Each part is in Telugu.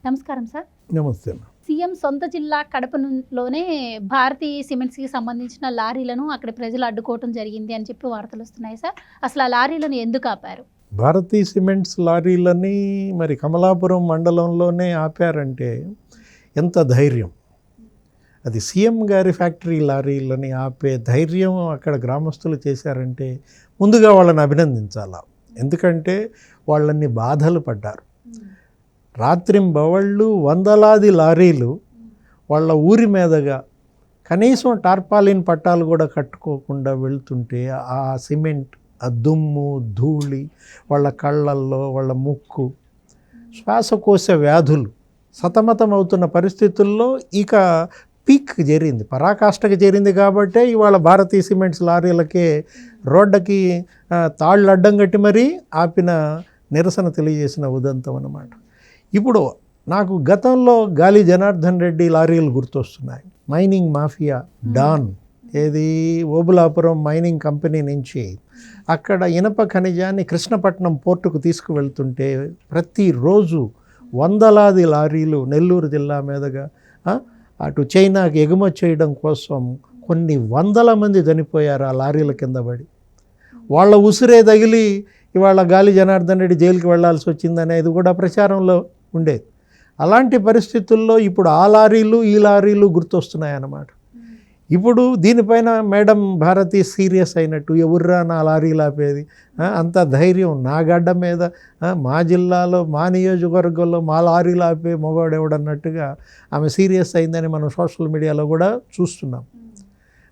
నమస్కారం సార్. నమస్తే. సీఎం సొంత జిల్లా కడపలోనే భారతీ సిమెంట్స్కి సంబంధించిన లారీలను అక్కడ ప్రజలు అడ్డుకోవటం జరిగింది అని చెప్పి వార్తలు వస్తున్నాయి సార్. అసలు ఆ లారీలను ఎందుకు ఆపారు? భారతీ సిమెంట్స్ లారీలని మరి కమలాపురం మండలంలోనే ఆపారంటే ఎంత ధైర్యం! అది సీఎం గారి ఫ్యాక్టరీ లారీలని ఆపే ధైర్యం అక్కడ గ్రామస్తులు చేశారంటే ముందుగా వాళ్ళని అభినందించాల. ఎందుకంటే వాళ్ళని బాధలు పడ్డారు. రాత్రింబవళ్ళు వందలాది లారీలు వాళ్ళ ఊరి మీదగా కనీసం టార్పాలిన్ పట్టాలు కూడా కట్టుకోకుండా వెళ్తుంటే ఆ సిమెంట్, ఆ దుమ్ము, ధూళి వాళ్ళ కళ్ళల్లో, వాళ్ళ ముక్కు, శ్వాసకోశ వ్యాధులు సతమతం అవుతున్న పరిస్థితుల్లో ఇక పీక్ చేరింది, పరాకాష్ఠకి చేరింది. కాబట్టే ఇవాళ భారతీ సిమెంట్స్ లారీలకే రోడ్డకి తాళ్ళు అడ్డం కట్టి మరీ ఆపిన నిరసన తెలియజేసిన ఉదంతం అన్నమాట. ఇప్పుడు నాకు గతంలో గాలి జనార్దన్ రెడ్డి లారీలు గుర్తొస్తున్నాయి. మైనింగ్ మాఫియా డాన్, ఏది ఓబులాపురం మైనింగ్ కంపెనీ నుంచి అక్కడ ఇనప ఖనిజాన్ని కృష్ణపట్నం పోర్టుకు తీసుకువెళ్తుంటే ప్రతిరోజు వందలాది లారీలు నెల్లూరు జిల్లా మీదుగా అటు చైనాకి ఎగుమతి చేయడం కోసం కొన్ని వందల మంది చనిపోయారు ఆ లారీల కింద పడి. వాళ్ళ ఉసిరే తగిలి ఇవాళ గాలి జనార్దన్ రెడ్డి జైలుకి వెళ్లాల్సి వచ్చిందనేది కూడా ప్రచారంలో ఉండేది. అలాంటి పరిస్థితుల్లో ఇప్పుడు ఆ లారీలు ఈ లారీలు గుర్తొస్తున్నాయన్నమాట. ఇప్పుడు దీనిపైన మేడం భారతి సీరియస్ అయినట్టు, ఎవర్రా నా లారీలు ఆపేది, అంత ధైర్యం నా గడ్డ మీద, మా జిల్లాలో మా నియోజకవర్గంలో మా లారీలు ఆపే మొగాడు ఎవడన్నట్టుగా ఆమె సీరియస్ అయిందని మనం సోషల్ మీడియాలో కూడా చూస్తున్నాం.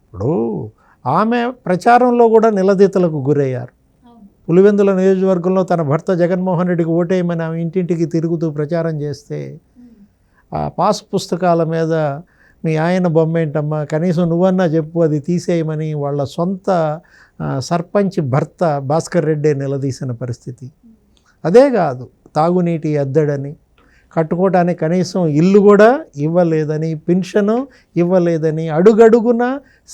ఇప్పుడు ఆమె ప్రచారంలో కూడా నిలదీతలకు గురయ్యారు. పులివెందుల నియోజకవర్గంలో తన భర్త జగన్మోహన్ రెడ్డికి ఓటేయమని ఆమె ఇంటింటికి తిరుగుతూ ప్రచారం చేస్తే ఆ పాస్ పుస్తకాల మీద మీ ఆయన బొమ్మ ఏంటమ్మా, కనీసం నువ్వన్నా చెప్పు, అది తీసేయమని వాళ్ళ సొంత సర్పంచ్ భర్త భాస్కర్ రెడ్డి నిలదీసిన పరిస్థితి. అదే కాదు, తాగునీటి ఎద్దడని, కట్టుకోవడానికి కనీసం ఇల్లు కూడా ఇవ్వలేదని, పెన్షను ఇవ్వలేదని అడుగడుగున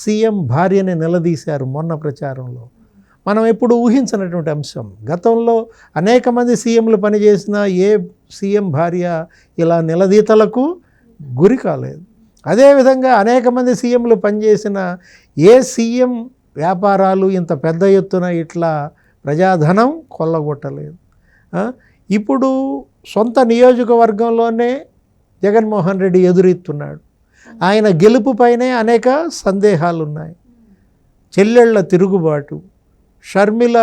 సీఎం భార్యని నిలదీశారు మొన్న ప్రచారంలో. మనం ఎప్పుడు ఊహించినటువంటి అంశం. గతంలో అనేక మంది సీఎంలు పనిచేసిన ఏ సీఎం భార్య ఇలా నిలదీతలకు గురి కాలేదు. అదేవిధంగా అనేక మంది సీఎంలు పనిచేసిన ఏ సీఎం వ్యాపారాలు ఇంత పెద్ద ఎత్తున ఇట్లా ప్రజాధనం కొల్లగొట్టలేదు. ఇప్పుడు సొంత నియోజకవర్గంలోనే జగన్మోహన్ రెడ్డి ఎదురెత్తున్నాడు. ఆయన గెలుపు పైనే అనేక సందేహాలు ఉన్నాయి. చెల్లెళ్ల తిరుగుబాటు, షర్మిల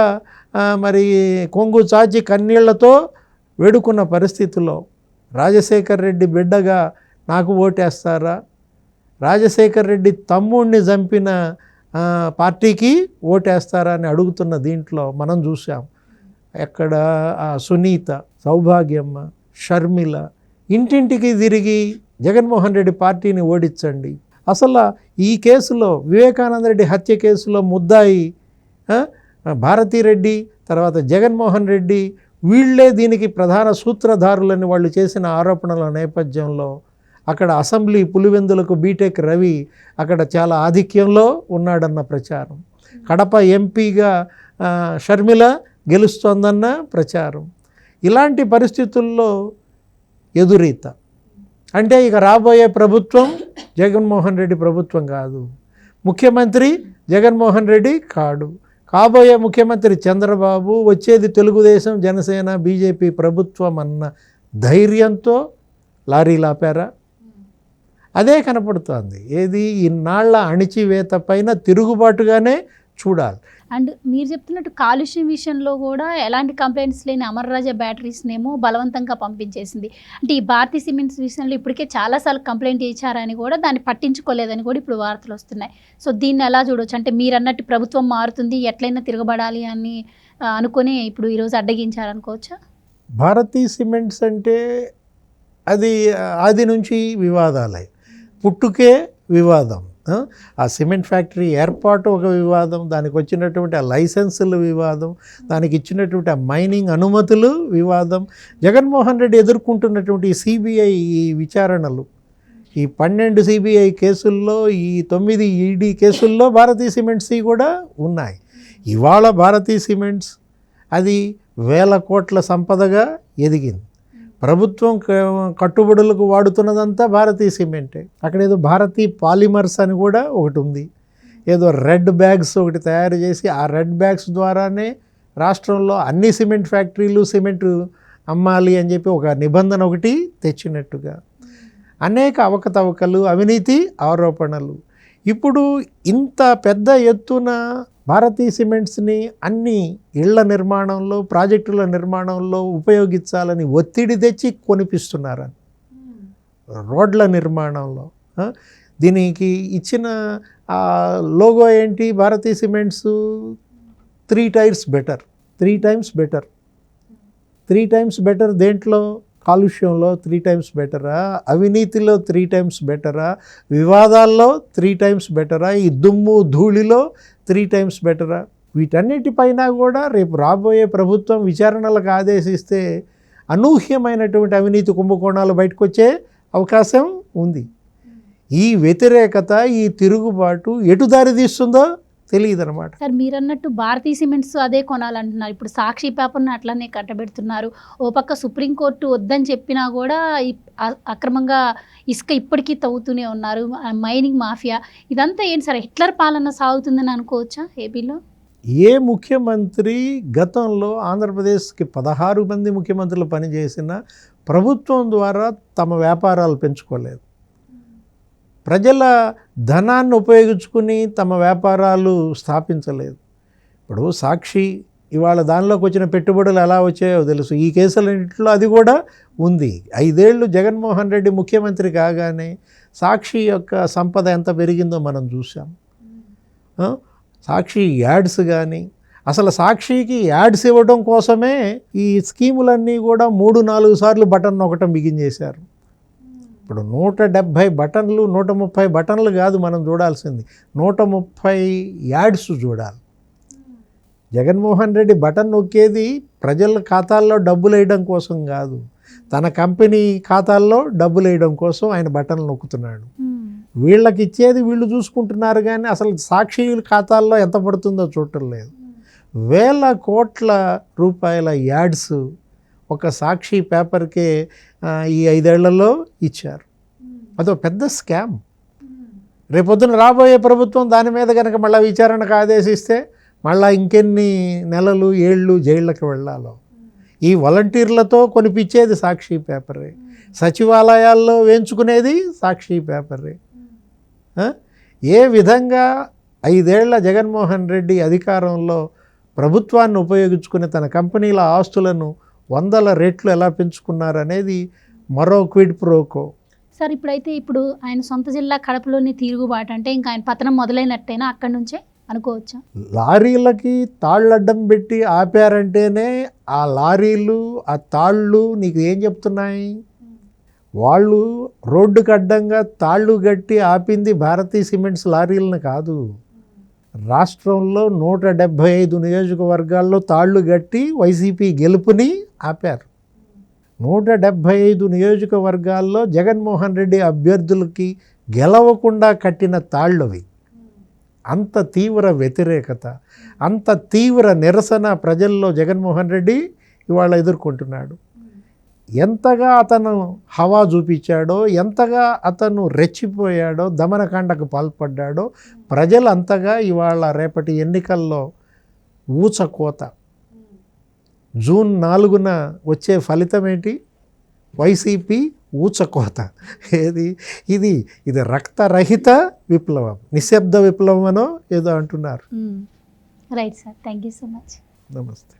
మరి కొంగు చాచి కన్నీళ్లతో వేడుకున్న పరిస్థితుల్లో రాజశేఖర్ రెడ్డి బిడ్డగా నాకు ఓటేస్తారా, రాజశేఖర్ రెడ్డి తమ్ముడిని చంపిన పార్టీకి ఓటేస్తారా అని అడుగుతున్న దీంట్లో మనం చూసాం. ఎక్కడ సునీత, సౌభాగ్యమ్మ, షర్మిల ఇంటింటికి తిరిగి జగన్మోహన్ రెడ్డి పార్టీని ఓడించండి. అసలు ఈ కేసులో వివేకానంద రెడ్డి హత్య కేసులో ముద్దాయి భారతీరెడ్డి, తర్వాత జగన్మోహన్ రెడ్డి, వీళ్ళే దీనికి ప్రధాన సూత్రధారులని వాళ్ళు చేసిన ఆరోపణల నేపథ్యంలో అక్కడ అసెంబ్లీ పులివెందులకు బీటెక్ రవి అక్కడ చాలా ఆధిక్యంలో ఉన్నాడన్న ప్రచారం, కడప ఎంపీగా షర్మిల గెలుస్తోందన్న ప్రచారం. ఇలాంటి పరిస్థితుల్లో ఎదురీత అంటే ఇక రాబోయే ప్రభుత్వం జగన్మోహన్ రెడ్డి ప్రభుత్వం కాదు, ముఖ్యమంత్రి జగన్మోహన్ రెడ్డి కాడు, కాబోయే ముఖ్యమంత్రి చంద్రబాబు, వచ్చేది తెలుగుదేశం, జనసేన, బీజేపీ ప్రభుత్వం అన్న ధైర్యంతో లారీలు ఆపారా? అదే కనపడుతోంది. ఏది ఇన్నాళ్ల అణిచివేత పైన తిరుగుబాటుగానే చూడాలి. అండ్ మీరు చెప్తున్నట్టు కాలుష్యం విషయంలో కూడా ఎలాంటి కంప్లైంట్స్ లేని అమర్ రాజా బ్యాటరీస్నేమో బలవంతంగా పంపించేసింది. అంటే ఈ భారతీ సిమెంట్స్ విషయంలో ఇప్పటికే చాలాసార్లు కంప్లైంట్ ఇచ్చారని కూడా దాన్ని పట్టించుకోలేదని కూడా ఇప్పుడు వార్తలు వస్తున్నాయి. సో దీన్ని ఎలా చూడవచ్చు? అంటే మీరు అన్నట్టు ప్రభుత్వం మారుతుంది, ఎట్లయినా తిరగబడాలి అని అనుకుని ఇప్పుడు ఈరోజు అడ్డగించారనుకోవచ్చా? భారతీ సిమెంట్స్ అంటే అది ఆది నుంచి వివాదాలే, పుట్టుకే వివాదం. ఆ సిమెంట్ ఫ్యాక్టరీ ఏర్పాటు ఒక వివాదం, దానికి వచ్చినటువంటి ఆ లైసెన్సులు వివాదం, దానికి ఇచ్చినటువంటి ఆ మైనింగ్ అనుమతులు వివాదం. జగన్మోహన్ రెడ్డి ఎదుర్కొంటున్నటువంటి ఈ సిబిఐ విచారణలు, ఈ 12 సిబిఐ కేసుల్లో, ఈ 9 ఈడీ కేసుల్లో భారతీ సిమెంట్స్ కూడా ఉన్నాయి. ఇవాళ భారతీ సిమెంట్స్ అది వేల కోట్ల సంపదగా ఎదిగింది. ప్రభుత్వం కట్టుబడులకు వాడుతున్నదంతా భారతీయ సిమెంటే. అక్కడ ఏదో భారతీయ పాలిమర్స్ అని కూడా ఒకటి ఉంది. ఏదో రెడ్ బ్యాగ్స్ ఒకటి తయారు చేసి ఆ రెడ్ బ్యాగ్స్ ద్వారానే రాష్ట్రంలో అన్ని సిమెంట్ ఫ్యాక్టరీలు సిమెంట్ అమ్మాలి అని చెప్పి ఒక నిబంధన ఒకటి తెచ్చినట్టుగా అనేక అవకతవకలు, అవినీతి ఆరోపణలు. ఇప్పుడు ఇంత పెద్ద ఎత్తున భారతీయ సిమెంట్స్ని అన్ని ఇళ్ల నిర్మాణంలో, ప్రాజెక్టుల నిర్మాణంలో ఉపయోగించాలని ఒత్తిడి తెచ్చి కొనిపిస్తున్నారని, రోడ్ల నిర్మాణంలో. దీనికి ఇచ్చిన లోగో ఏంటి? Bharatiya cements 3 tyres better, 3 times better. 3 times better దేంట్లో? కాలుష్యంలో 3 టైమ్స్ బెటరా, అవినీతిలో 3 టైమ్స్ బెటరా, వివాదాల్లో 3 టైమ్స్ బెటరా, ఈ దుమ్ము ధూళిలో 3 టైమ్స్ బెటరా? వీటన్నిటిపైన కూడా రేపు రాబోయే ప్రభుత్వం విచారణలకు ఆదేశిస్తే అనూహ్యమైనటువంటి అవినీతి కుంభకోణాలు బయటకు వచ్చే అవకాశం ఉంది. ఈ వ్యతిరేకత, ఈ తిరుగుబాటు ఎటు దారి తీస్తుందో తెలియదు అనమాట. సార్, మీరు అన్నట్టు భారతీయ సిమెంట్స్ అదే కొనాలంటున్నారు. ఇప్పుడు సాక్షి పేపర్ని అట్లనే కట్టబెడుతున్నారు. ఓ పక్క సుప్రీంకోర్టు వద్దని చెప్పినా కూడా అక్రమంగా ఇసుక ఇప్పటికీ తవ్వుతూనే ఉన్నారు. మైనింగ్ మాఫియా ఇదంతా ఏంటి సార్? హిట్లర్ పాలన సాగుతుందని అనుకోవచ్చా ఏపీలో? ఏ ముఖ్యమంత్రి గతంలో ఆంధ్రప్రదేశ్కి 16 మంది ముఖ్యమంత్రులు పనిచేసిన ప్రభుత్వం ద్వారా తమ వ్యాపారాలు పెంచుకోలేదు. ప్రజల ధనాన్ని ఉపయోగించుకుని తమ వ్యాపారాలు స్థాపించలేదు. ఇప్పుడు సాక్షి ఇవాళ దానిలోకి వచ్చిన పెట్టుబడులు ఎలా వచ్చాయో తెలుసు. ఈ కేసులన్నింటిలో అది కూడా ఉంది. 5 ఏళ్ళు జగన్మోహన్ రెడ్డి ముఖ్యమంత్రి కాగానే సాక్షి యొక్క సంపద ఎంత పెరిగిందో మనం చూసాం. సాక్షి యాడ్స్ కానీ, అసలు సాక్షికి యాడ్స్ ఇవ్వడం కోసమే ఈ స్కీములన్నీ కూడా 3-4 సార్లు బటన్ నొక్కటం బిగించేశారు. ఇప్పుడు 170 బటన్లు, 130 బటన్లు కాదు మనం చూడాల్సింది, 130 యాడ్స్ చూడాలి. జగన్మోహన్ రెడ్డి బటన్ నొక్కేది ప్రజల ఖాతాల్లో డబ్బులు వేయడం కోసం కాదు, తన కంపెనీ ఖాతాల్లో డబ్బులు వేయడం కోసం ఆయన బటన్లు నొక్కుతున్నాడు. వీళ్ళకి ఇచ్చేది వీళ్ళు చూసుకుంటున్నారు కానీ అసలు సాక్షి ఖాతాల్లో ఎంత పడుతుందో చూడటం లేదు. వేల కోట్ల రూపాయల యాడ్స్ ఒక సాక్షి పేపర్కే ఈ 5 ఏళ్లలో ఇచ్చారు. అదో పెద్ద స్కామ్. రేపొద్దున రాబోయే ప్రభుత్వం దాని మీద కనుక మళ్ళీ విచారణకు ఆదేశిస్తే మళ్ళీ ఇంకెన్ని నెలలు, ఏళ్ళు జైళ్ళకి వెళ్ళాలో. ఈ వాలంటీర్లతో కొనిపించేది సాక్షి పేపరే, సచివాలయాల్లో వేయించుకునేది సాక్షి పేపరే. ఏ విధంగా 5 ఏళ్ల జగన్మోహన్ రెడ్డి అధికారంలో ప్రభుత్వాన్ని ఉపయోగించుకుని తన కంపెనీల ఆస్తులను 100 రెట్లు ఎలా పెంచుకున్నారనేది మరో క్విడ్ ప్రోకో. సార్, ఇప్పుడు ఆయన సొంత జిల్లా కడపలోని తిరుగుబాటు అంటే ఇంకా ఆయన పతనం మొదలైనట్టేనా అక్కడి నుంచే అనుకోవచ్చా? లారీలకి తాళ్ళు అడ్డం పెట్టి ఆపారంటేనే ఆ లారీలు, ఆ తాళ్ళు నీకు ఏం చెప్తున్నాయి? వాళ్ళు రోడ్డుకు అడ్డంగా తాళ్ళు గట్టి ఆపింది భారతీయ సిమెంట్స్ లారీలను కాదు. రాష్ట్రంలో 175 నియోజకవర్గాల్లో తాళ్ళు గట్టి వైసీపీ గెలుపుని ఆపారు. 175 నియోజకవర్గాల్లో జగన్మోహన్ రెడ్డి అభ్యర్థులకి గెలవకుండా కట్టిన తాళ్ళవి. అంత తీవ్ర వ్యతిరేకత, అంత తీవ్ర నిరసన ప్రజల్లో జగన్మోహన్ రెడ్డి ఇవాళ ఎదుర్కొంటున్నాడు. ఎంతగా అతను హవా చూపించాడో, ఎంతగా అతను రెచ్చిపోయాడో, దమనకాండకు పాల్పడ్డాడో ప్రజలు అంతగా ఇవాళ రేపటి ఎన్నికల్లో ఊచకోత. జూన్ 4న వచ్చే ఫలితం ఏంటి? వైసీపీ ఊచకోత. ఇది రక్తరహిత విప్లవం, నిశ్శబ్ద విప్లవం అనో ఏదో అంటున్నారు. Right sir, thank you so much. నమస్తే.